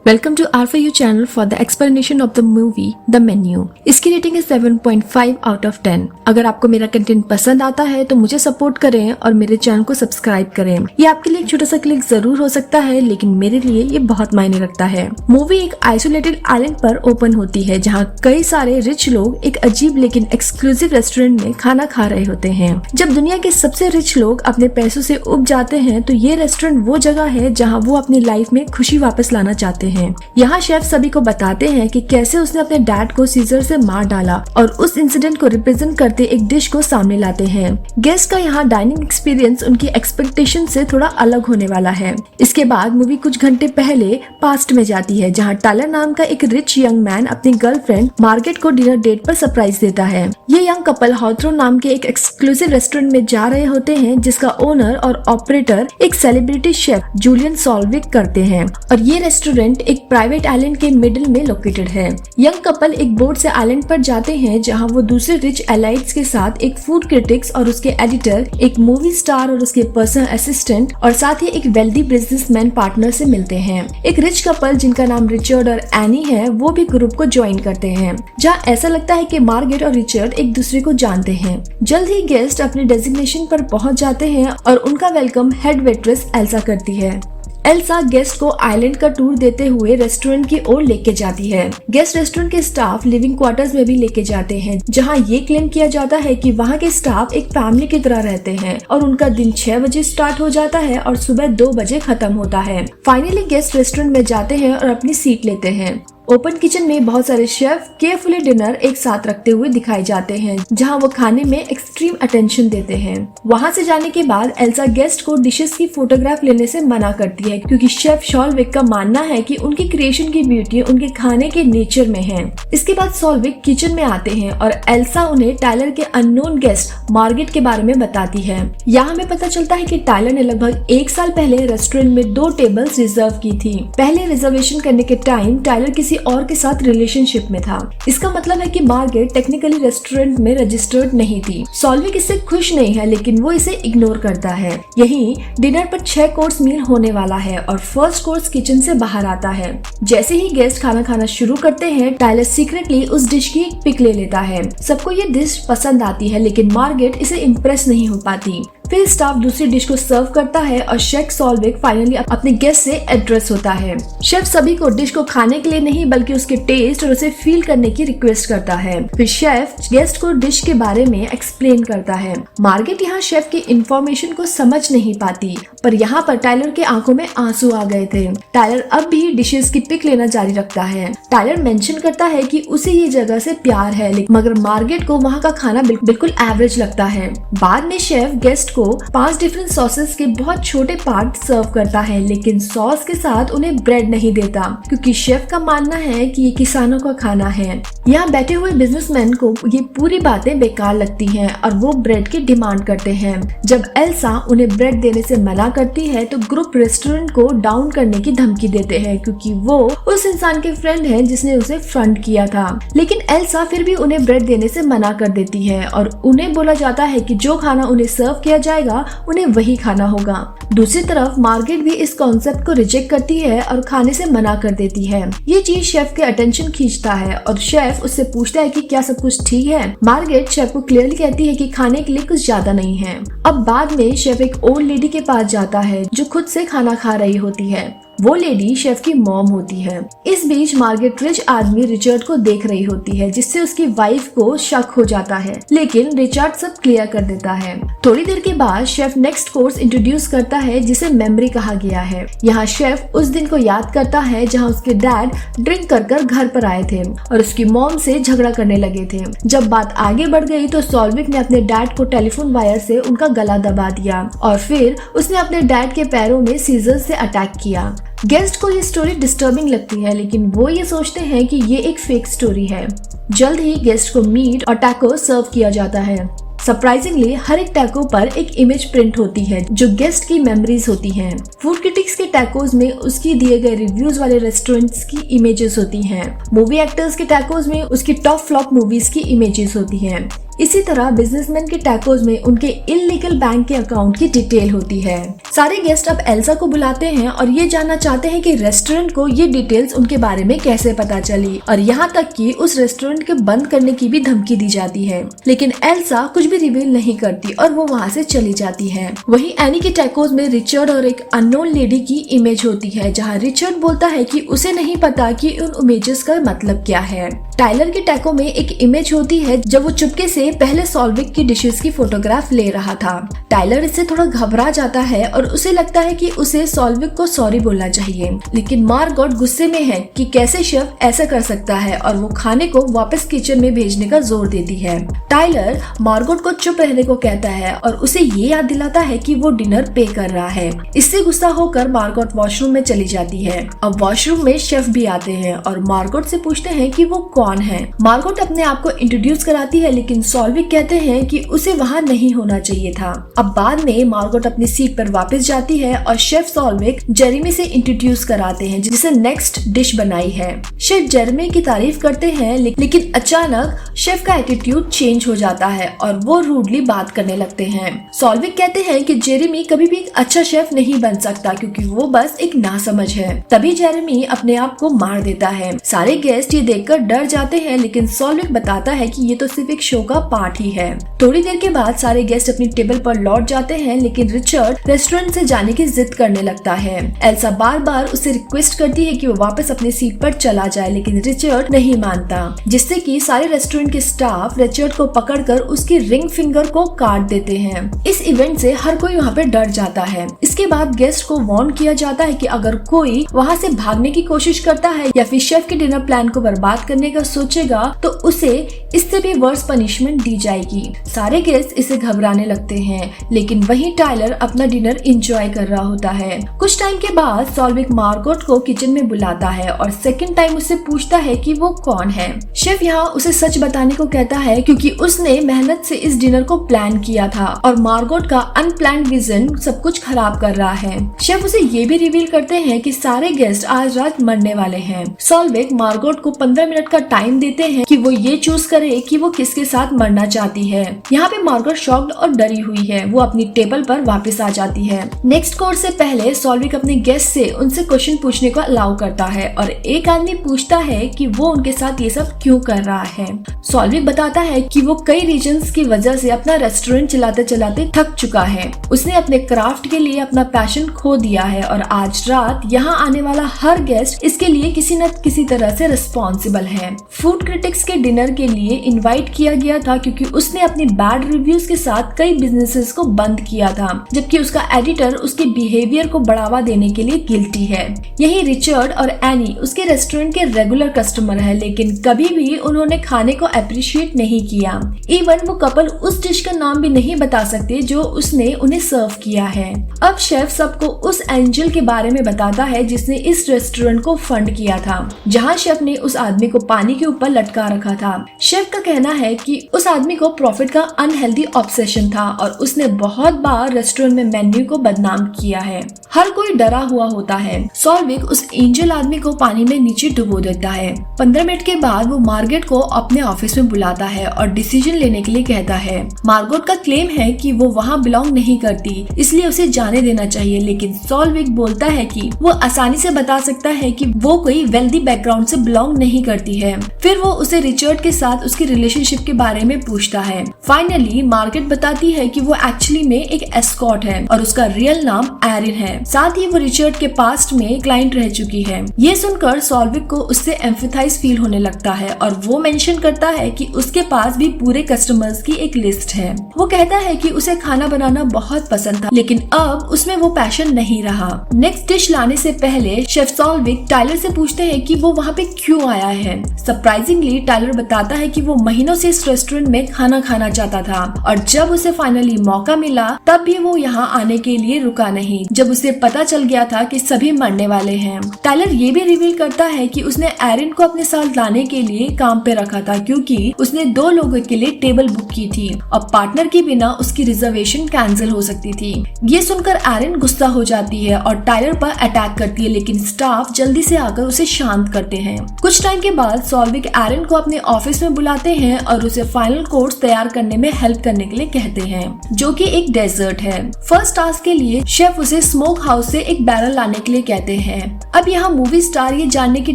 Welcome to R for you channel for the explanation of the movie the menu. इसकी rating है 7.5 out of 10। अगर आपको मेरा content पसंद आता है तो मुझे सपोर्ट करें और मेरे चैनल को सब्सक्राइब करें। ये आपके लिए एक छोटा सा क्लिक जरूर हो सकता है, लेकिन मेरे लिए ये बहुत मायने रखता है। मूवी एक आइसोलेटेड आइलैंड पर ओपन होती है जहाँ कई सारे रिच लोग एक अजीब लेकिन एक्सक्लूसिव रेस्टोरेंट में खाना खा रहे होते हैं। जब दुनिया के सबसे रिच लोग अपने पैसों से उब जाते हैं तो ये रेस्टोरेंट वो जगह है जहाँ वो अपनी लाइफ में खुशी वापस लाना चाहते हैं। यहाँ शेफ सभी को बताते हैं कि कैसे उसने अपने डैड को सीजर से मार डाला और उस इंसिडेंट को रिप्रेजेंट करते एक डिश को सामने लाते हैं। गेस्ट का यहाँ डाइनिंग एक्सपीरियंस उनकी एक्सपेक्टेशन से थोड़ा अलग होने वाला है। इसके बाद मूवी कुछ घंटे पहले पास्ट में जाती है जहाँ टायलर नाम का एक रिच यंग मैन अपनी गर्लफ्रेंड मार्गेट को डिनर डेट पर सरप्राइज देता है। ये यंग कपल हॉथरन नाम के एक एक्सक्लूसिव रेस्टोरेंट में जा रहे होते हैं जिसका ओनर और ऑपरेटर एक सेलिब्रिटी शेफ जूलियन सॉल्विक करते हैं और ये रेस्टोरेंट एक प्राइवेट आइलैंड के मिडिल में लोकेटेड है। यंग कपल एक बोट से आइलैंड पर जाते हैं जहां वो दूसरे रिच एलाइट्स के साथ एक फूड क्रिटिक्स और उसके एडिटर, एक मूवी स्टार और उसके पर्सनल असिस्टेंट और साथ ही एक वेल्दी बिजनेसमैन पार्टनर से मिलते हैं। एक रिच कपल जिनका नाम रिचर्ड और एनी है वो भी ग्रुप को ज्वाइन करते हैं जहाँ ऐसा लगता है कि मार्गेट और रिचर्ड एक दूसरे को जानते हैं। जल्द ही गेस्ट अपने डेजिग्नेशन पर पहुंच जाते हैं और उनका वेलकम हेड वेट्रेस एल्सा करती है। एल्सा गेस्ट को आइलैंड का टूर देते हुए रेस्टोरेंट की ओर लेके जाती है। गेस्ट रेस्टोरेंट के स्टाफ लिविंग क्वार्टर्स में भी लेके जाते हैं जहां ये क्लेम किया जाता है कि वहां के स्टाफ एक फैमिली की तरह रहते हैं और उनका दिन 6 बजे स्टार्ट हो जाता है और सुबह 2 बजे खत्म होता है। फाइनली गेस्ट रेस्टोरेंट में जाते हैं और अपनी सीट लेते हैं। ओपन किचन में बहुत सारे शेफ केयरफुली डिनर एक साथ रखते हुए दिखाए जाते हैं जहां वो खाने में एक्सट्रीम अटेंशन देते हैं। वहां से जाने के बाद एल्सा गेस्ट को डिशेस की फोटोग्राफ लेने से मना करती है क्योंकि शेफ सॉल्विक का मानना है कि उनकी क्रिएशन की ब्यूटी उनके खाने के नेचर में है। इसके बाद सॉल्विक किचन में आते हैं और एल्सा उन्हें टायलर के अननोन गेस्ट मार्गेट के बारे में बताती है। यहाँ हमें पता चलता है कि टायलर ने लगभग 1 साल पहले रेस्टोरेंट में 2 टेबल्स रिजर्व की थी। पहले रिजर्वेशन करने के टाइम टायलर किसी और के साथ रिलेशनशिप में था। इसका मतलब है कि मार्गेट टेक्निकली रेस्टोरेंट में रजिस्टर्ड नहीं थी। सॉल्विक इससे खुश नहीं है लेकिन वो इसे इग्नोर करता है। यही डिनर पर 6 कोर्स मील होने वाला है और फर्स्ट कोर्स किचन से बाहर आता है। जैसे ही गेस्ट खाना खाना शुरू करते हैं टायलर सीक्रेटली उस डिश की एक पिक ले लेता है। सबको ये डिश पसंद आती है लेकिन मार्गेट इसे इम्प्रेस नहीं हो पाती। फिर स्टाफ दूसरी डिश को सर्व करता है और शेफ सॉल्विक फाइनली अपने गेस्ट से एड्रेस होता है। शेफ सभी को डिश को खाने के लिए नहीं बल्कि उसके टेस्ट और उसे फील करने की रिक्वेस्ट करता है। फिर शेफ गेस्ट को डिश के बारे में एक्सप्लेन करता है। मार्गेट यहाँ शेफ की इंफॉर्मेशन को समझ नहीं पाती पर यहाँ पर टायलर के आंखों में आंसू आ गए थे। टायलर अब भी डिशेस की पिक लेना जारी रखता है। टायलर मेंशन करता है कि उसे ये जगह से प्यार है मगर मार्गेट को वहाँ का खाना बिल्कुल एवरेज लगता है। बाद में शेफ गेस्ट को 5 डिफरेंट सॉसेस के बहुत छोटे पार्ट सर्व करता है लेकिन सॉस के साथ उन्हें ब्रेड नहीं देता क्योंकि शेफ का मानना है कि ये किसानों का खाना है। यहाँ बैठे हुए बिजनेसमैन को ये पूरी बातें बेकार लगती हैं और वो ब्रेड की डिमांड करते हैं। जब एल्सा उन्हें ब्रेड देने से मना करती है तो ग्रुप रेस्टोरेंट को डाउन करने की धमकी देते हैं क्योंकि वो उस इंसान के फ्रेंड है जिसने उसे फ्रंट किया था। लेकिन एल्सा फिर भी उन्हें ब्रेड देने से मना कर देती है और उन्हें बोला जाता है कि जो खाना उन्हें सर्व किया जाएगा उन्हें वही खाना होगा। दूसरी तरफ मार्गेट भी इस कॉन्सेप्ट को रिजेक्ट करती है और खाने से मना कर देती है। ये चीज शेफ के अटेंशन खींचता है और शेफ उससे पूछता है कि क्या सब कुछ ठीक है। मार्गेट शेफ को क्लियरली कहती है कि खाने के लिए कुछ ज्यादा नहीं है। अब बाद में शेफ एक ओल्ड लेडी के पास जाता है जो खुद से खाना खा रही होती है। वो लेडी शेफ की मॉम होती है। इस बीच मार्गेट रिच आदमी रिचर्ड को देख रही होती है जिससे उसकी वाइफ को शक हो जाता है लेकिन रिचर्ड सब क्लियर कर देता है। थोड़ी देर के बाद शेफ नेक्स्ट कोर्स इंट्रोड्यूस करता है जिसे मेमोरी कहा गया है। यहाँ शेफ उस दिन को याद करता है जहाँ उसके डैड ड्रिंक कर घर पर आए थे और उसकी मॉम से झगड़ा करने लगे थे। जब बात आगे बढ़ गई तो सॉल्विक ने अपने डैड को टेलीफोन वायर से उनका गला दबा दिया और फिर उसने अपने डैड के पैरों में सीजर से अटैक किया। गेस्ट को ये स्टोरी डिस्टर्बिंग लगती है लेकिन वो ये सोचते हैं कि ये एक फेक स्टोरी है। जल्द ही गेस्ट को मीट और टैको सर्व किया जाता है। सरप्राइजिंगली हर एक टैको पर एक इमेज प्रिंट होती है जो गेस्ट की मेमोरीज होती हैं। फूड क्रिटिक्स के टैकोज में उसकी दिए गए रिव्यूज वाले रेस्टोरेंट्स की इमेजेस होती हैं। मूवी एक्टर्स के टैकोज में उसकी टॉप फ्लॉप मूवीज की इमेजेस होती हैं। इसी तरह बिजनेसमैन के टैकोज में उनके इल्लीगल बैंक के अकाउंट की डिटेल होती है। सारे गेस्ट अब एल्सा को बुलाते हैं और ये जानना चाहते हैं कि रेस्टोरेंट को ये डिटेल्स उनके बारे में कैसे पता चली, और यहाँ तक कि उस रेस्टोरेंट के बंद करने की भी धमकी दी जाती है। लेकिन एल्सा कुछ भी रिवील नहीं करती और वो वहाँ से चली जाती है। वहीं एनी के टैकोज में रिचर्ड और एक अननोन लेडी की इमेज होती है, जहाँ रिचर्ड बोलता है कि उसे नहीं पता कि उन इमेजेस का मतलब क्या है। टाइलर के टैको में एक इमेज होती है जब वो चुपके से पहले सॉल्विक की डिशेस की फोटोग्राफ ले रहा था। टाइलर इससे थोड़ा घबरा जाता है और उसे लगता है कि उसे सॉल्विक को सॉरी बोलना चाहिए, लेकिन मार्गोट गुस्से में है कि कैसे शेफ ऐसा कर सकता है और वो खाने को वापस किचन में भेजने का जोर देती है। टाइलर मार्गोट को चुप रहने को कहता है और उसे ये याद दिलाता है कि वो डिनर पे कर रहा है। इससे गुस्सा होकर मार्गोट वॉशरूम में चली जाती है। अब वॉशरूम में शेफ भी आते हैं और मार्गोट से पूछते हैं कि वो कौन है। मार्गोट अपने आप को इंट्रोड्यूस कराती है, लेकिन सॉल्विक कहते हैं कि उसे वहाँ नहीं होना चाहिए था। अब बाद में मार्गोट अपनी सीट पर वापस जाती है और शेफ सॉल्विक जेरेमी से इंट्रोड्यूस कराते हैं, जिसे नेक्स्ट डिश बनाई है। शेफ जेरेमी की तारीफ करते हैं, लेकिन अचानक शेफ का एटीट्यूड चेंज हो जाता है और वो रूडली बात करने लगते हैं। सॉल्विक कहते हैं कि जेरेमी कभी भी एक अच्छा शेफ नहीं बन सकता क्योंकि वो बस एक नासमझ है। तभी जेरेमी अपने आप को मार देता है। सारे गेस्ट ये देखकर डर जाते हैं, लेकिन सॉल्विक बताता है कि ये तो सिर्फ एक शो का पार्ट ही है। थोड़ी देर के बाद सारे गेस्ट अपनी टेबल पर लौट जाते हैं, लेकिन रिचर्ड रेस्टोरेंट से जाने की जिद करने लगता है। एल्सा बार बार उसे रिक्वेस्ट करती है कि वो वापस अपनी सीट पर चला जाए, लेकिन रिचर्ड नहीं मानता, जिससे कि सारे रेस्टोरेंट के स्टाफ रिचर्ड को पकड़कर उसकी रिंग फिंगर को काट देते हैं। इस इवेंट से हर कोई वहाँ पे डर जाता है। इसके बाद गेस्ट को वार्न किया जाता है कि अगर कोई वहाँ से भागने की कोशिश करता है या फिर शेफ के डिनर प्लान को बर्बाद करने का सोचेगा तो उसे इससे भी वर्स पनिशमेंट दी जाएगी। सारे गेस्ट इसे घबराने लगते हैं, लेकिन वहीं टाइलर अपना डिनर एंजॉय कर रहा होता है। कुछ टाइम के बाद सॉल्विक मार्गोट को किचन में बुलाता है और सेकंड टाइम उससे पूछता है कि वो कौन है। शेफ यहाँ उसे सच बताने को कहता है क्योंकि उसने मेहनत से इस डिनर को प्लान किया था और मार्गोट का अनप्लान्ड विजन सब कुछ खराब कर रहा है। शेफ उसे ये भी रिवील करते हैं कि सारे गेस्ट आज रात मरने वाले हैं। सॉल्विक मार्गोट को 15 मिनट का टाइम देते हैं कि वो ये चूज करे कि वो किसके साथ मरना चाहती है। यहाँ पे मार्गोट शॉक्ड और डरी हुई है। वो अपनी टेबल पर वापस आ जाती है। नेक्स्ट कोर्स से पहले सॉल्विक अपने गेस्ट से उनसे क्वेश्चन पूछने को अलाउ करता है और एक आदमी पूछता है कि वो उनके साथ ये सब क्यों कर रहा है। सॉल्विक बताता है कि वो कई रीजंस की वजह से अपना रेस्टोरेंट चलाते चलाते थक चुका है। उसने अपने क्राफ्ट के लिए अपना पैशन खो दिया है और आज रात यहाँ आने वाला हर गेस्ट इसके लिए किसी न किसी तरह से रिस्पॉन्सिबल है। फूड क्रिटिक्स के डिनर के लिए इनवाइट किया गया था क्योंकि उसने अपनी बैड रिव्यूज के साथ कई बिजनेसेस को बंद किया था, जबकि उसका एडिटर उसके बिहेवियर को बढ़ावा देने के लिए गिल्टी है। यही रिचर्ड और एनी उसके रेस्टोरेंट के रेगुलर कस्टमर है, लेकिन कभी भी उन्होंने खाने को अप्रिशिएट नहीं किया। इवन वो कपल उस डिश का नाम भी नहीं बता सकते जो उसने उन्हें सर्व किया है। अब शेफ सबको उस एंजल के बारे में बताता है जिसने इस रेस्टोरेंट को फंड किया था, जहाँ शेफ ने उस आदमी को पानी के ऊपर लटका रखा था। शेफ का कहना है कि उस आदमी को प्रॉफिट का अनहेल्दी ऑब्सेशन था और उसने बहुत बार रेस्टोरेंट में मेन्यू को बदनाम किया है। हर कोई डरा हुआ होता है। सॉल्विक उस एंजल आदमी को पानी में नीचे डुबो देता है। 15 मिनट के बाद वो मार्गेट को अपने ऑफिस में बुलाता है और डिसीजन लेने के लिए कहता है। मार्गोट का क्लेम है कि वो वहाँ बिलोंग नहीं करती, इसलिए उसे जाने देना चाहिए, लेकिन सॉल्विक बोलता है कि वो आसानी से बता सकता है कि वो कोई वेल्दी बैकग्राउंड से बिलोंग नहीं करती है। फिर वो उसे रिचर्ड के साथ उसकी रिलेशनशिप के बारे में पूछता है। फाइनली मार्गेट बताती है कि वो एक्चुअली में एक एस्कॉर्ट है और उसका रियल नाम एरिन है। साथ ही वो रिचर्ड के पास्ट में क्लाइंट रह चुकी है। ये सुनकर सॉल्विक को उससे एम्फेथाइज फील होने लगता है और वो मेंशन करता है कि उसके पास भी पूरे कस्टमर्स की एक लिस्ट है। वो कहता है कि उसे खाना बनाना बहुत पसंद था, लेकिन अब उसमें वो पैशन नहीं रहा। नेक्स्ट डिश लाने से पहले शेफ सॉल्विक टाइलर से पूछते हैं कि वो वहाँ पे क्यों आया है। सरप्राइजिंगली टाइलर बताता है कि वो महीनों से इस रेस्टोरेंट में खाना खाना चाहता था और जब उसे फाइनली मौका मिला तब भी वो यहाँ आने के लिए रुका नहीं। जब उसे पता चल गया था कि सभी मरने वाले हैं। टाइलर ये भी रिवील करता है कि उसने एरिन को अपने साथ लाने के लिए काम पे रखा था क्योंकि उसने 2 लोगों के लिए टेबल बुक की थी और पार्टनर के बिना उसकी रिजर्वेशन कैंसिल हो सकती थी। ये सुनकर एरिन गुस्सा हो जाती है और टाइलर पर अटैक करती है, लेकिन स्टाफ जल्दी से आकर उसे शांत करते हैं। कुछ टाइम के बाद सॉल्विक एरिन को अपने ऑफिस में बुलाते हैं और उसे फाइनल कोर्स तैयार करने में हेल्प करने के लिए कहते हैं, जो कि एक डेजर्ट है। फर्स्ट टास्क के लिए शेफ उसे स्मोक हाउस से एक बैरल लाने के लिए कहते हैं। अब यहाँ मूवी स्टार ये जानने की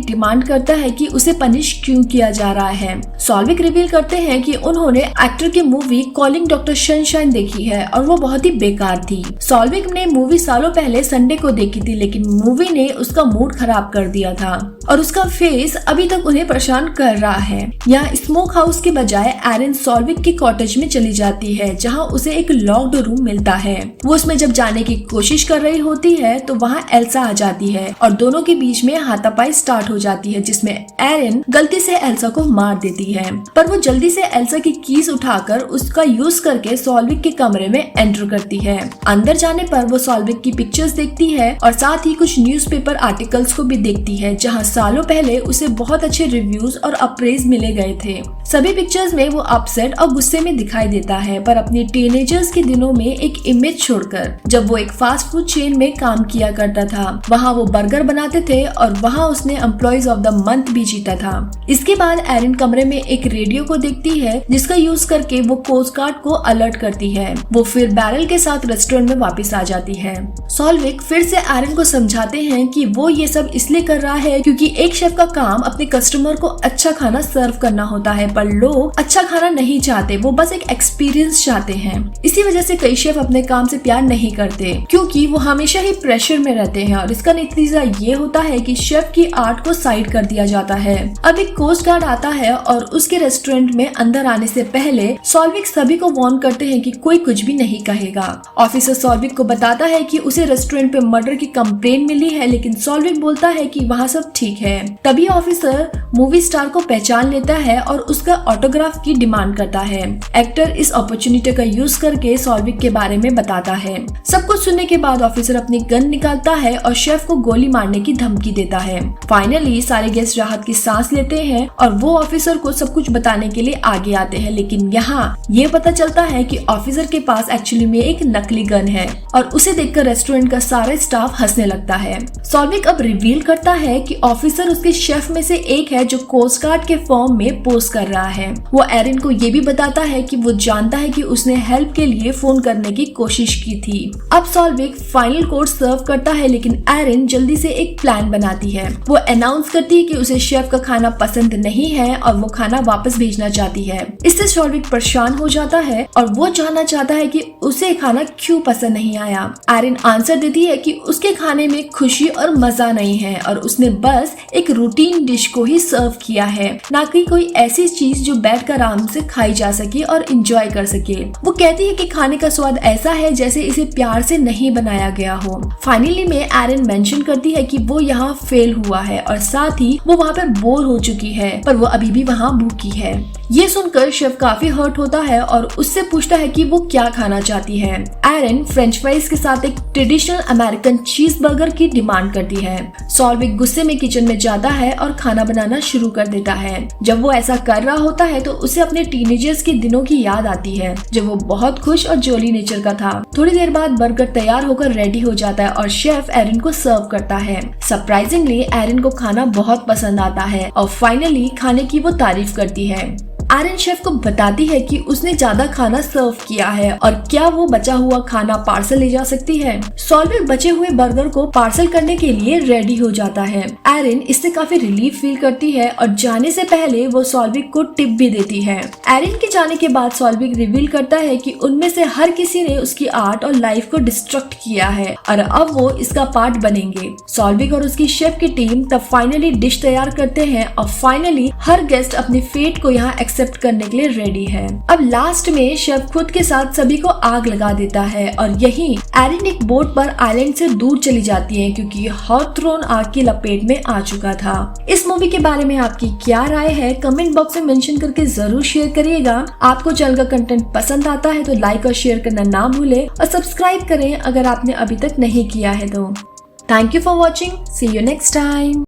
डिमांड करता है कि उसे पनिश क्यों किया जा रहा है। सॉल्विक रिवील करते हैं कि उन्होंने एक्टर की मूवी कॉलिंग डॉक्टर सनशाइन देखी है और वो बहुत ही बेकार थी। सॉल्विक ने मूवी सालों पहले संडे को देखी थी, लेकिन मूवी ने उसका मूड खराब कर दिया था और उसका फेस अभी तक उन्हें परेशान कर रहा है। यहाँ स्मोक हाउस के बजाय एरिन सॉल्विक के कॉटेज में चली जाती है, जहाँ उसे एक लॉक्ड रूम मिलता है। वो उसमें जब जाने की कोशिश कर रही होती है तो वहाँ एल्सा आ जाती है और दोनों के बीच में हाथापाई स्टार्ट हो जाती है, जिसमें एरिन गलती से एल्सा को मार देती है। पर वो जल्दी से एल्सा की कीज उठाकर उसका यूज करके सॉल्विक के कमरे में एंटर करती है। अंदर जाने पर वो सॉल्विक की पिक्चर्स देखती है और साथ ही कुछ न्यूज़पेपर आर्टिकल्स को भी देखती है, जहाँ सालों पहले उसे बहुत अच्छे रिव्यूज और अप्रेज मिले गए थे। सभी पिक्चर्स में वो अपसेट और गुस्से में दिखाई देता है, पर अपने टीनेजर्स के दिनों में एक इमेज छोड़कर, जब वो एक फास्ट फूड चेन में काम किया करता था, वहाँ वो बर्गर बनाते थे और वहाँ उसने एम्प्लॉइज ऑफ द मंथ भी जीता था। इसके बाद एरिन कमरे में एक रेडियो को देखती है, जिसका यूज करके वो कोस्ट गार्ड को अलर्ट करती है। वो फिर बैरल के साथ रेस्टोरेंट में वापस आ जाती है। सॉल्विक फिर से एरिन को समझाते हैं कि वो ये सब इसलिए कर रहा है क्योंकि एक शेफ का काम अपने कस्टमर को अच्छा खाना सर्व करना होता है, पर लोग अच्छा खाना नहीं चाहते, वो बस एक एक्सपीरियंस चाहते हैं। इसी वजह से कई शेफ अपने काम से प्यार नहीं करते क्योंकि वो हमेशा ही प्रेशर में रहते हैं और इसका नतीजा ये होता है कि शेफ की आर्ट को साइड कर दिया जाता है। अब एक कोस्ट गार्ड आता है और उसके रेस्टोरेंट में अंदर आने से पहले सॉल्विक सभी को वार्न करते हैं कि कोई कुछ भी नहीं कहेगा। ऑफिसर सॉल्विक को बताता है कि उसे रेस्टोरेंट पे मर्डर की कंप्लेंट मिली है, लेकिन सॉल्विक बोलता है कि वहाँ सब ठीक है। तभी ऑफिसर मूवी स्टार को पहचान लेता है और उसका ऑटोग्राफ की डिमांड करता है। एक्टर इस अपॉर्चुनिटी का यूज करके सॉल्विक के बारे में बताता है। सब कुछ सुनने के बाद ऑफिसर अपनी गन निकालता है और शेफ को गोली मारने की धमकी देता है। फाइनली सारे गेस्ट राहत की सांस लेते हैं और वो ऑफिसर को सब कुछ बताने के लिए आगे आते हैं, लेकिन यहाँ ये पता चलता है कि ऑफिसर के पास एक्चुअली में एक नकली गन है और उसे देखकर रेस्टोरेंट का सारा स्टाफ हंसने लगता है। सॉल्विक अब रिवील करता है कि ऑफिसर उसके शेफ में से एक है जो कोस्ट गार्ड के फॉर्म में पोस्ट कर रहा है। वो एरिन को ये भी बताता है कि वो जानता है कि उसने हेल्प के लिए फोन करने की कोशिश की थी। अब सॉल्विक फाइनल कोर्स सर्व करता है, लेकिन एरिन जल्दी से एक प्लान बनाती है। वो अनाउंस करती है कि उसे शेफ का खाना पसंद नहीं है और वो खाना वापस भेजना चाहती है। इससे सॉल्विक परेशान हो जाता है और वो जानना चाहता है कि उसे खाना क्यों पसंद नहीं आया। एरिन आंसर देती है कि उसके खाने में खुशी और मजा नहीं है और उसने बस एक रूटीन डिश को ही सर्व किया है, ना कि कोई ऐसी चीज जो बैठकर आराम से खाई जा सके और एंजॉय कर सके। वो कहती है कि खाने का स्वाद ऐसा है जैसे इसे प्यार से नहीं बनाया गया हो। फाइनली में एरिन मेंशन करती है कि वो यहाँ फेल हुआ है और साथ ही वो वहाँ पर बोर हो चुकी है, पर वो अभी भी वहाँ भूखी है। ये सुनकर शेफ काफी हर्ट होता है और उससे पूछता है कि वो क्या खाना चाहती है। एरिन फ्रेंच फ्राइज के साथ एक ट्रेडिशनल अमेरिकन चीज बर्गर की डिमांड करती है। सॉल्विक गुस्से में किचन में जाता है और खाना बनाना शुरू कर देता है। जब वो ऐसा कर रहा होता है तो उसे अपने टीनेजर्स के दिनों की याद आती है जब वो बहुत खुश और जोली नेचर का था। थोड़ी देर बाद बर्गर तैयार होकर रेडी हो जाता है और शेफ एरिन को सर्व करता है। सरप्राइजिंगली एरिन को खाना बहुत पसंद आता है और फाइनली खाने की वो तारीफ करती है। एरिन शेफ को बताती है कि उसने ज्यादा खाना सर्व किया है और क्या वो बचा हुआ खाना पार्सल ले जा सकती है। सॉल्विक बचे हुए बर्गर को पार्सल करने के लिए रेडी हो जाता है। एरिन इससे काफी रिलीफ फील करती है और जाने से पहले वो सॉल्विक को टिप भी देती है। एरिन के जाने के बाद सॉल्विक रिवील करता है कि उनमें से हर किसी ने उसकी आर्ट और लाइफ को डिस्ट्रक्ट किया है और अब वो इसका पार्ट बनेंगे। सॉल्विक और उसकी शेफ की टीम तब फाइनली डिश तैयार करते हैं और फाइनली हर गेस्ट अपने फेट को यहाँ एक्सेप्ट करने के लिए रेडी है। अब लास्ट में शेफ खुद के साथ सभी को आग लगा देता है और यही एरिन एक बोट पर आइलैंड से दूर चली जाती है क्योंकि हॉथथ्रोन आग की लपेट में आ चुका था। इस मूवी के बारे में आपकी क्या राय है कमेंट बॉक्स में मेंशन करके जरूर शेयर करिएगा। आपको चैनल का कंटेंट पसंद आता है तो लाइक और शेयर करना ना भूले और सब्सक्राइब करें अगर आपने अभी तक नहीं किया है तो। Thank you for watching, see you next time.